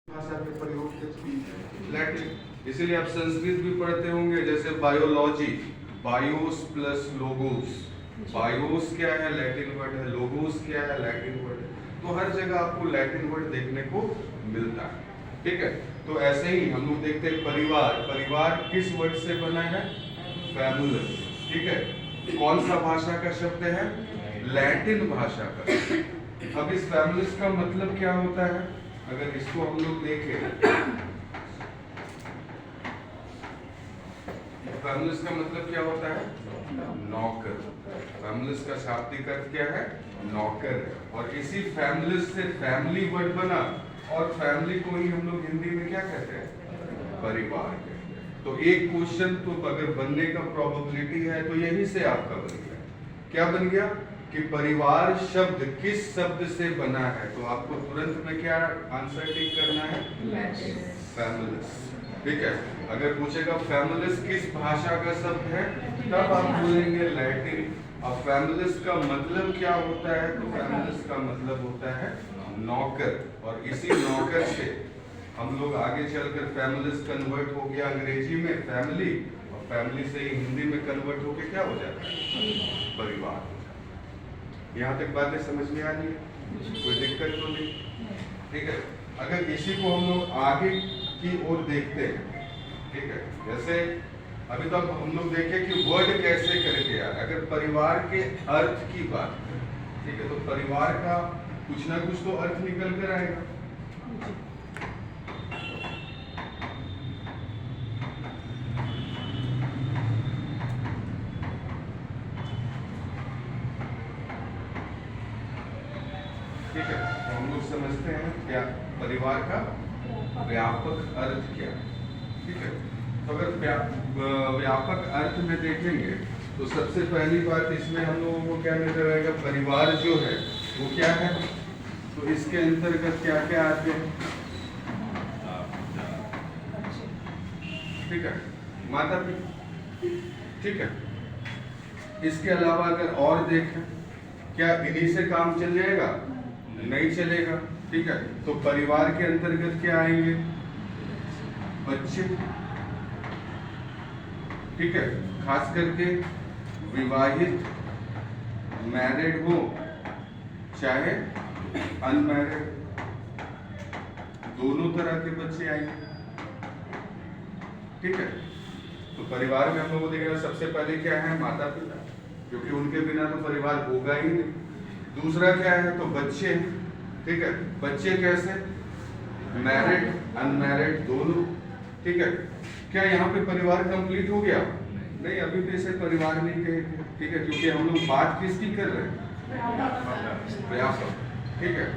भाषा के प्रयोग के लैटिन, इसीलिए आप संस्कृत भी पढ़ते होंगे, जैसे biology, BIOS plus logos. BIOS क्या है? लैटिन वर्ड है। लोगोस क्या है? लैटिन वर्ड है। तो हर जगह आपको लैटिन वर्ड देखने को मिलता है, ठीक है। तो ऐसे ही हम लोग देखते हैं परिवार। परिवार किस वर्ड से बना है? फैमुलस, ठीक है। कौन सा भाषा का शब्द है? लैटिन भाषा का। अब इस फैमुलस का मतलब क्या होता है? अगर इसको हम लोग देखें, फैमुलस का मतलब क्या होता है? नौकर। फैमुलस का शाब्दिक अर्थ क्या है? नौकर है। और इसी फैमुलस से फैमिली वर्ड बना, और फैमिली को ही हम लोग हिंदी में क्या कहते हैं? परिवार कहते हैं। तो एक क्वेश्चन तो अगर बनने का प्रोबेबिलिटी है तो यही से आपका बन गया। क्या बन गया? कि परिवार शब्द किस शब्द से बना है? तो आपको तुरंत में क्या आंसर टिक करना है? फैमुलस, ठीक है। अगर पूछेगा फैमुलस किस भाषा का शब्द है, तब आप बोलेंगे लैटिन। अब फैमुलस का मतलब क्या होता है? तो फैमुलस का मतलब होता है नौकर। और इसी नौकर से हम लोग आगे चलकर फैमुलस कन्वर्ट हो गया अंग्रेजी में फैमिली, और फैमिली से ही हिंदी में कन्वर्ट होके क्या हो जाता है? परिवार। यहाँ तक बातें समझ में आ रही है? कोई दिक्कत तो नहीं, ठीक है। अगर इसी को हम लोग आगे की ओर देखते हैं, ठीक है, जैसे अभी तक हम लोग देखें कि वर्ड कैसे करके आया। अगर परिवार के अर्थ की बात करें, ठीक है, तो परिवार का कुछ ना कुछ तो अर्थ निकल कर आएगा। ठीक है, तो हम लोग समझते हैं क्या परिवार का व्यापक अर्थ क्या है, ठीक है। तो अगर व्यापक अर्थ में देखेंगे तो सबसे पहली बात इसमें हम लोगों को क्या नजर आएगा? परिवार जो है वो क्या है? तो इसके अंतर्गत क्या क्या आते हैं? ठीक है, माता पिता, ठीक है। इसके अलावा अगर और देखें, क्या इन्हीं से काम चल जाएगा? नहीं चलेगा, ठीक है। तो परिवार के अंतर्गत क्या आएंगे? बच्चे, ठीक है। खास करके विवाहित, मैरिड हो चाहे अनमैरिड, दोनों तरह के बच्चे आएंगे, ठीक है। तो परिवार में हम लोग को देखना सबसे पहले क्या है? माता पिता, क्योंकि उनके बिना तो परिवार होगा ही नहीं। दूसरा क्या है? तो बच्चे, ठीक है। बच्चे कैसे? मैरिड अनमैरिड दोनों, ठीक है। क्या यहाँ पे परिवार कंप्लीट हो गया? नहीं, अभी भी इसे परिवार नहीं कहेंगे, ठीक है, क्योंकि हम लोग बात किसकी कर रहे हैं? व्यापक, ठीक है।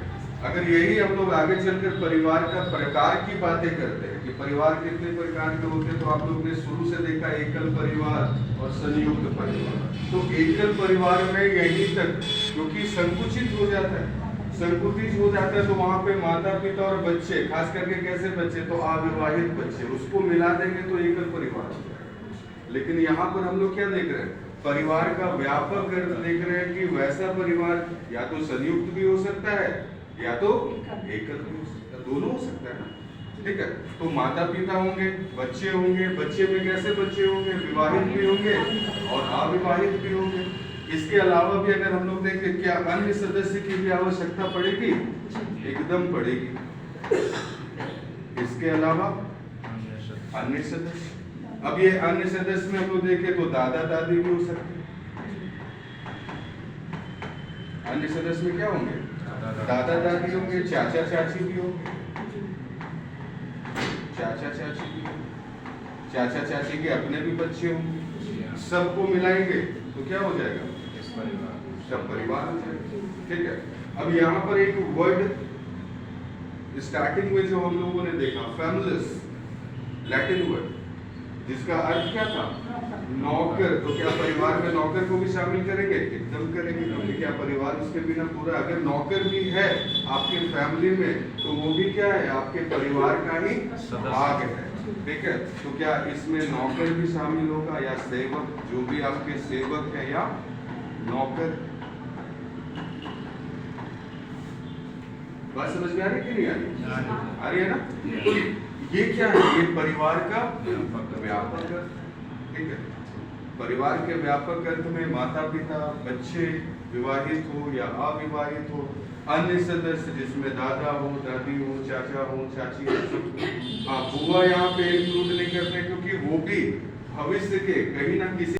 अगर यही हम लोग आगे चलकर परिवार का प्रकार की बातें करते हैं कि परिवार कितने प्रकार के होते हैं, तो आप लोग ने शुरू से देखा एकल परिवार और संयुक्त परिवार। तो एकल परिवार में यहीं तक क्योंकि संकुचित हो जाता है, संकुचित हो जाता है, तो वहां पे माता पिता और बच्चे, खास करके कैसे बच्चे? तो अविवाहित बच्चे, उसको मिला देंगे तो एकल परिवार हो जाएगा। लेकिन यहाँ पर हम लोग क्या देख रहे हैं? परिवार का व्यापक अर्थ देख रहे हैं कि वैसा परिवार या तो संयुक्त भी हो सकता है या तो एकल भी हो सकता है, दोनों हो सकता है ना, ठीक है। तो माता पिता होंगे, बच्चे होंगे, बच्चे में कैसे बच्चे होंगे? विवाहित भी होंगे और अविवाहित भी होंगे। इसके अलावा भी अगर हम लोग देखें, क्या अन्य सदस्य की भी आवश्यकता पड़ेगी? एकदम पड़ेगी। इसके अलावा अन्य सदस्य, अब ये अन्य सदस्य में हम लोग देखें तो दादा दादी भी हो सकते हैं। अन्य सदस्य में क्या होंगे? दादा दादी होंगे, चाचा चाची भी होंगे, चाचा चाची भी होंगे, चाचा चाची के अपने भी बच्चे होंगे। सबको मिलाएंगे तो क्या हो जाएगा? सब परिवार हो जाएगा, ठीक है। अब यहाँ पर एक वर्ड स्टार्टिंग में जो हम लोगों ने देखा, फैमुलस, लैटिन वर्ड, जिसका अर्थ क्या था? नौकर। तो क्या परिवार में नौकर को भी शामिल करेंगे? एकदम करेंगे, क्योंकि क्या परिवार उसके बिना पूरा? अगर नौकर भी है आपके फैमिली में तो वो भी क्या है? आपके परिवार का ही भाग है, ठीक है। तो क्या इसमें नौकर भी शामिल होगा या सेवक, जो भी आपके सेवक है या नौकर? बात समझ में आ रही है कि नहीं आ रही? आ रही है ना? तो ये क्या है? ये परिवार का व्यापक अर्थ, ठीक है। परिवार के व्यापक अर्थ में माता पिता, बच्चे, विवाहित हो या अविवाहित हो, अन्य सदस्य जिसमें दादा हो, दादी हो, चाचा हो, चाची हो। हाँ, बुआ यहाँ पे इंक्लूड नहीं करते क्योंकि वो भी भविष्य के कहीं ना किसी